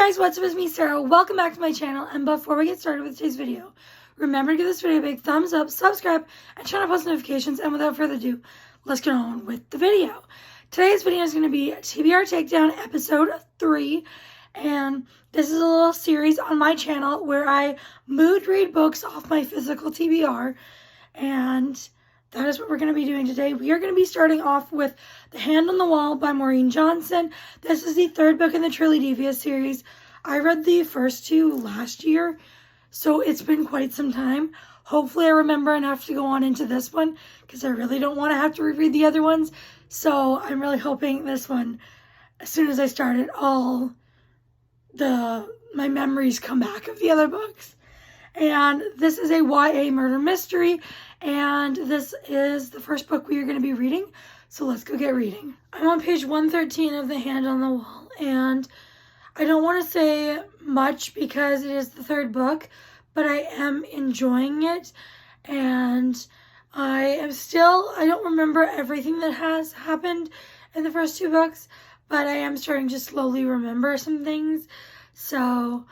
guys, what's up? It's me, Sarah. Welcome back to my channel, and before we get started with today's video, remember to give this video a big thumbs up, subscribe, and turn on post notifications, and without further ado, let's get on with the video. Today's video is going to be TBR Takedown episode 3, and this is a little series on my channel where I mood read books off my physical TBR, and that is what we're going to be doing today. We are going to be starting off with The Hand on the Wall by Maureen Johnson. This is the third book in the Truly Devious series. I read the first two last year, so it's been quite some time. Hopefully I remember enough to go on into this one, because I really don't want to have to reread the other ones. So I'm really hoping this one, as soon as I start it, my memories come back of the other books. And this is a YA murder mystery, and this is the first book we are going to be reading, so let's go get reading. I'm on page 113 of The Hand on the Wall, and I don't want to say much because it is the third book, but I am enjoying it, and I don't remember everything that has happened in the first two books, but I am starting to slowly remember some things, so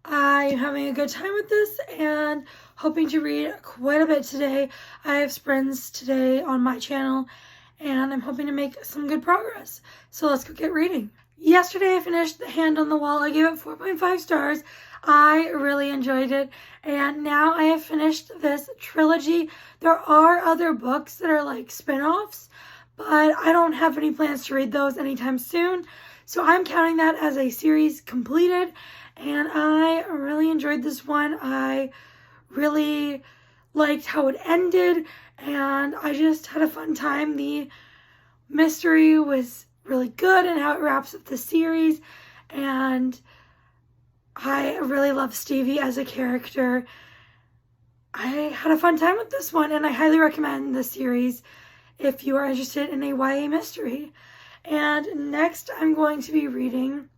I'm having a good time with this and hoping to read quite a bit today. I have sprints today on my channel and I'm hoping to make some good progress. So let's go get reading. Yesterday I finished The Hand on the Wall. I gave it 4.5 stars. I really enjoyed it, and now I have finished this trilogy. There are other books that are like spin-offs, but I don't have any plans to read those anytime soon. So I'm counting that as a series completed. And I really enjoyed this one. I really liked how it ended, and I just had a fun time. The mystery was really good and how it wraps up the series, and I really love Stevie as a character. I had a fun time with this one, and I highly recommend this series if you are interested in a YA mystery. And next I'm going to be reading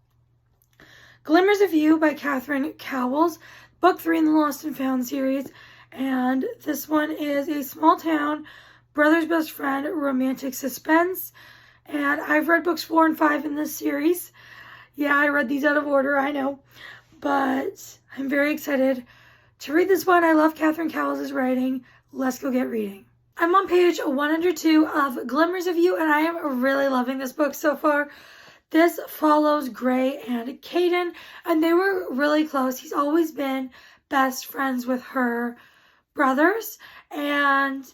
Glimmers of You by Catherine Cowles, book 3 in the Lost and Found series, and this one is a small town, brother's best friend, romantic suspense, and I've read books 4 and 5 in this series. Yeah, I read these out of order, I know, but I'm very excited to read this one. I love Catherine Cowles' writing. Let's go get reading. I'm on page 102 of Glimmers of You, and I am really loving this book so far. This follows Gray and Caden, and they were really close. He's always been best friends with her brothers, and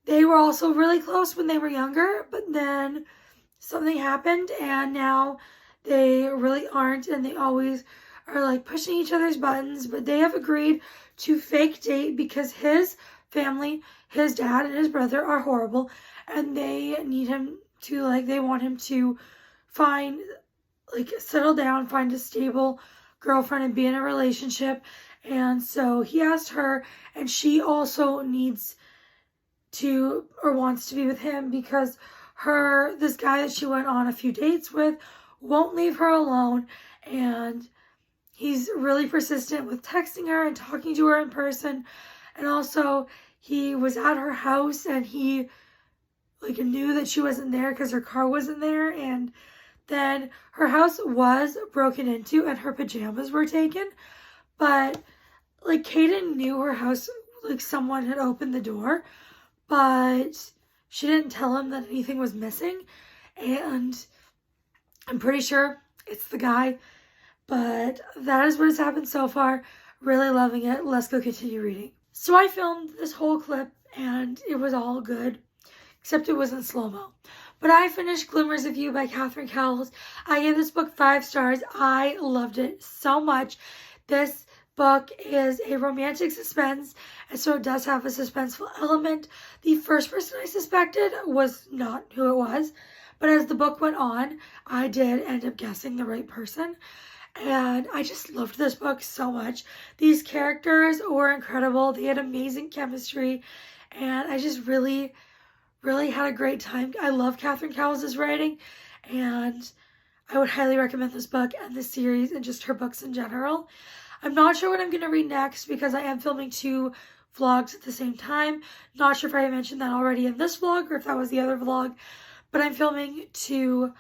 they were also really close when they were younger, but then something happened, and now they really aren't, and they always are like pushing each other's buttons, but they have agreed to fake date because his family, his dad and his brother are horrible, and they need him to, they want him to settle down, find a stable girlfriend and be in a relationship. And so he asked her, and she also needs to or wants to be with him because this guy that she went on a few dates with won't leave her alone, and he's really persistent with texting her and talking to her in person. And also he was at her house and he knew that she wasn't there because her car wasn't there, and then her house was broken into and her pajamas were taken, but Caden knew her house, someone had opened the door, but she didn't tell him that anything was missing, and I'm pretty sure it's the guy, but that is what has happened so far. Really loving it. Let's go continue reading. So I filmed this whole clip and it was all good, except it was in slow-mo. But I finished Glimmers of You by Catherine Cowles. I gave this book 5 stars. I loved it so much. This book is a romantic suspense, and so it does have a suspenseful element. The first person I suspected was not who it was, but as the book went on, I did end up guessing the right person. And I just loved this book so much. These characters were incredible. They had amazing chemistry, and I just really had a great time. I love Catherine Cowles' writing, and I would highly recommend this book and this series and just her books in general. I'm not sure what I'm going to read next because I am filming 2 vlogs at the same time. Not sure if I mentioned that already in this vlog or if that was the other vlog, but I'm filming 2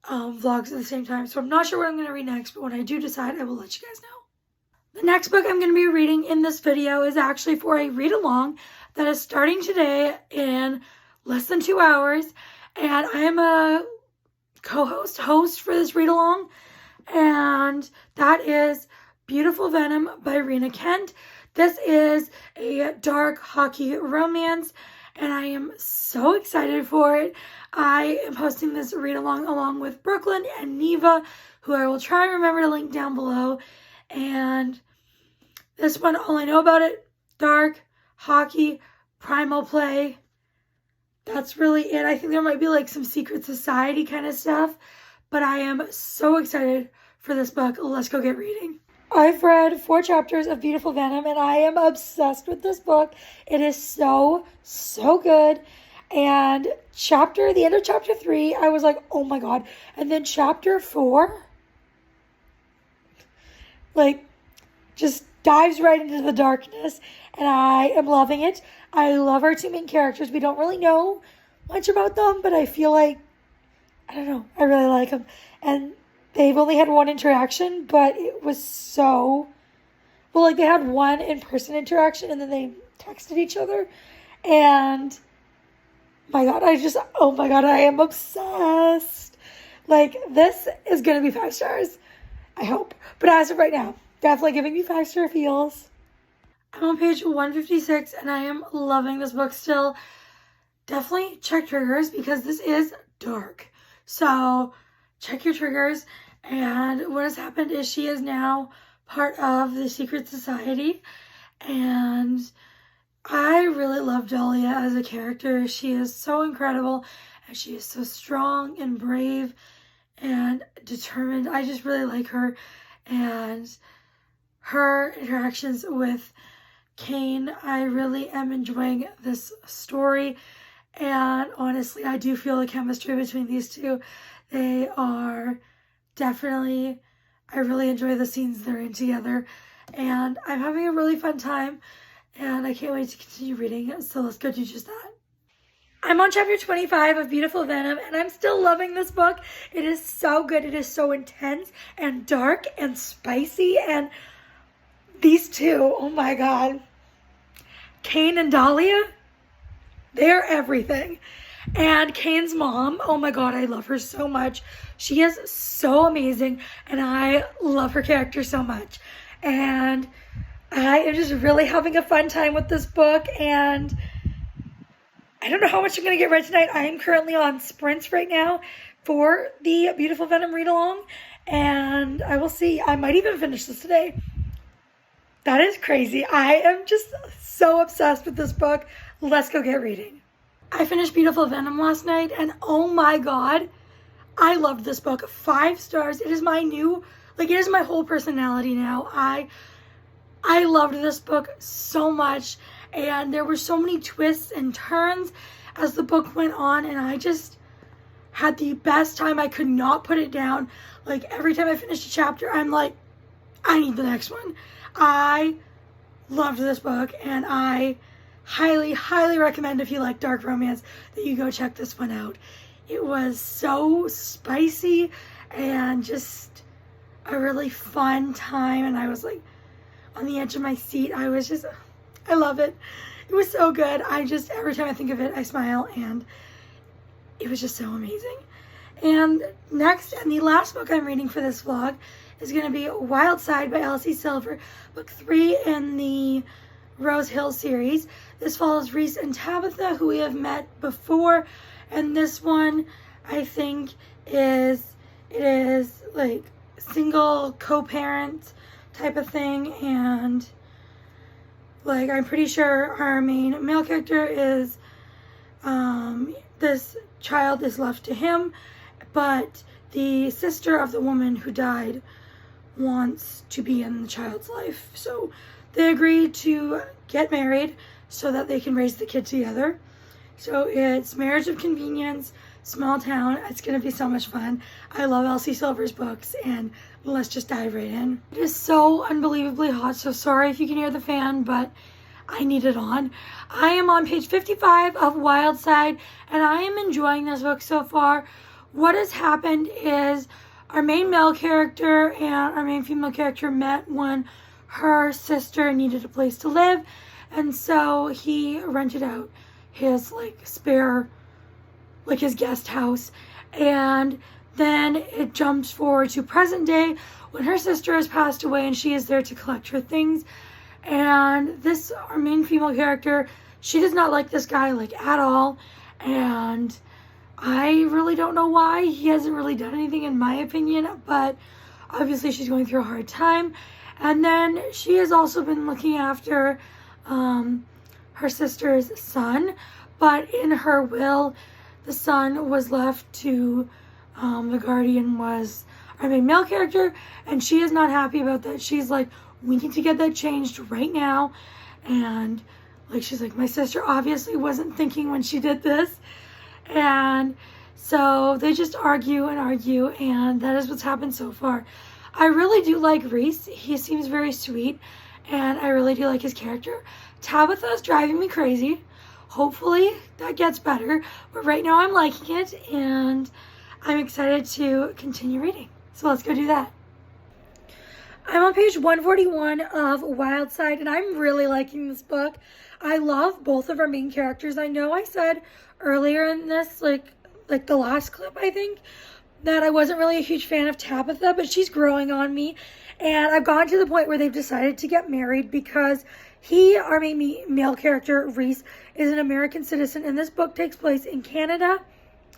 vlogs at the same time. So I'm not sure what I'm going to read next, but when I do decide, I will let you guys know. The next book I'm going to be reading in this video is actually for a read-along that is starting today in less than 2 hours. And I am a host for this read-along. And that is Beautiful Venom by Rena Kent. This is a dark hockey romance, and I am so excited for it. I am posting this read-along along with Brooklyn and Neva, who I will try and remember to link down below. And this one, all I know about it, dark, hockey, primal play. That's really it. I think there might be like some secret society kind of stuff, but I am so excited for this book. Let's go get reading. I've read 4 chapters of Beautiful Venom, and I am obsessed with this book. It is so, so good. And the end of chapter 3, I was like, oh my god. And then chapter 4, like, just dives right into the darkness, and I am loving it. I love our 2 main characters. We don't really know much about them, but I feel like, I don't know, I really like them. And they've only had 1 interaction, but it was so, well, like, they had 1 in-person interaction, and then they texted each other, and my god, oh my god, I am obsessed. Like, this is gonna be 5 stars, I hope. But as of right now, definitely giving me 5-star feels. I'm on page 156, and I am loving this book still. Definitely check triggers, because this is dark. So check your triggers. And what has happened is she is now part of the secret society. And I really love Dahlia as a character. She is so incredible, and she is so strong and brave and determined. I just really like her. And her interactions with Kane, I really am enjoying this story. And honestly, I do feel the chemistry between these two. They are definitely, I really enjoy the scenes they're in together. And I'm having a really fun time. And I can't wait to continue reading. So let's go do just that. I'm on chapter 25 of Beautiful Venom, and I'm still loving this book. It is so good. It is so intense and dark and spicy. And these 2, oh my god. Kane and Dahlia, they're everything. And Kane's mom, oh my god, I love her so much. She is so amazing, and I love her character so much. And I am just really having a fun time with this book, and I don't know how much I'm going to get read tonight. I am currently on sprints right now for the Beautiful Venom read-along, and I will see. I might even finish this today. That is crazy. I am just so obsessed with this book. Let's go get reading. I finished Beautiful Venom last night, and oh my god, I loved this book. 5 stars. It is my new, like, it is my whole personality now. I loved this book so much, and there were so many twists and turns as the book went on, and I just had the best time. I could not put it down. Like, every time I finished a chapter, I'm like, I need the next one. I loved this book, and I highly, highly recommend, if you like dark romance, that you go check this one out. It was so spicy and just a really fun time, and I was like on the edge of my seat. I love it. It was so good. Every time I think of it, I smile, and it was just so amazing. And next, and the last book I'm reading for this vlog is going to be Wild Side by Elsie Silver, book 3 in the Rose Hill series. This follows Reese and Tabitha, who we have met before, and this one, I think, it is like single co-parent type of thing, and like, I'm pretty sure our main male character is, this child is left to him, but the sister of the woman who died wants to be in the child's life. So they agree to get married so that they can raise the kid together. So it's marriage of convenience, small town. It's going to be so much fun. I love Elsie Silver's books, and let's just dive right in. It is so unbelievably hot, so sorry if you can hear the fan, but I need it on. I am on page 55 of Wild Side, and I am enjoying this book so far. what has happened is our main male character and our main female character met when her sister needed a place to live, and so he rented out his spare, his guest house. And then it jumps forward to present day when her sister has passed away and she is there to collect her things. And this, our main female character, she does not like this guy at all, and I really don't know why. He hasn't really done anything in my opinion, but obviously she's going through a hard time. And then she has also been looking after her sister's son, but in her will, the son was left to, the guardian was our main male character, and she is not happy about that. She's like, we need to get that changed right now. And she's like, my sister obviously wasn't thinking when she did this. And so they just argue and argue, and that is what's happened so far. I really do like Reese. He seems very sweet, and I really do like his character. Tabitha is driving me crazy. Hopefully that gets better, but right now I'm liking it, and I'm excited to continue reading. So let's go do that. I'm on page 141 of Wildside, and I'm really liking this book. I love both of our main characters. I know I said earlier in this, like the last clip, I think, that I wasn't really a huge fan of Tabitha, but she's growing on me. And I've gone to the point where they've decided to get married because he, our main male character, Reese, is an American citizen, and this book takes place in Canada.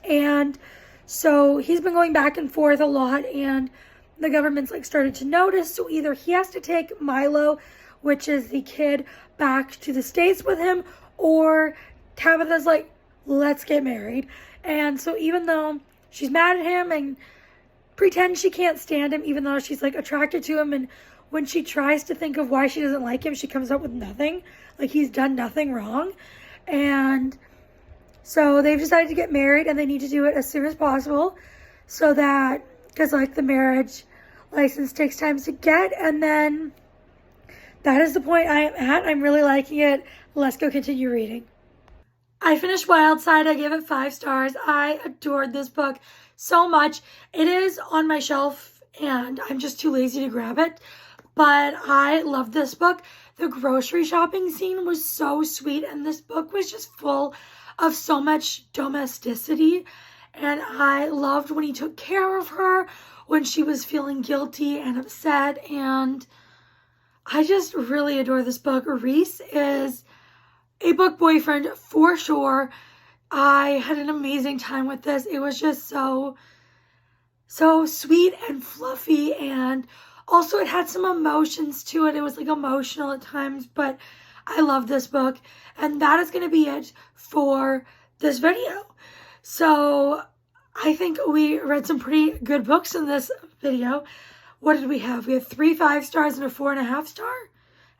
And so he's been going back and forth a lot, and the government's started to notice. So either he has to take Milo, which is the kid, back to the States with him, or Tabitha's like, let's get married. And so even though she's mad at him and pretends she can't stand him, even though she's attracted to him, and when she tries to think of why she doesn't like him, she comes up with nothing. He's done nothing wrong. And so they've decided to get married, and they need to do it as soon as possible, so that, because the marriage license takes time to get. And then that is the point I am at. I'm really liking it. Let's go continue reading. I finished Wildside. I gave it 5 stars. I adored this book so much. It is on my shelf, and I'm just too lazy to grab it. But I love this book. The grocery shopping scene was so sweet, and this book was just full of so much domesticity. And I loved when he took care of her, when she was feeling guilty and upset. And I just really adore this book. Reese is a book boyfriend for sure. I had an amazing time with this. It was just so sweet and fluffy, and also it had some emotions to it. It was emotional at times, but I love this book. And that is going to be it for this video. So I think we read some pretty good books in this video. What did we have? We have 3 5 stars and a 4.5 star.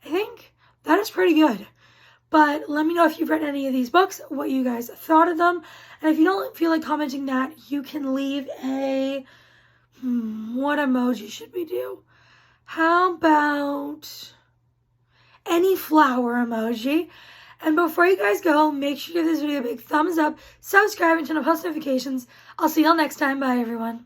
I think that is pretty good. But let me know if you've read any of these books, what you guys thought of them. And if you don't feel like commenting that, you can leave a, what emoji should we do? How about any flower emoji? And before you guys go, make sure you give this video a big thumbs up, subscribe, and turn on post notifications. I'll see y'all next time. Bye, everyone.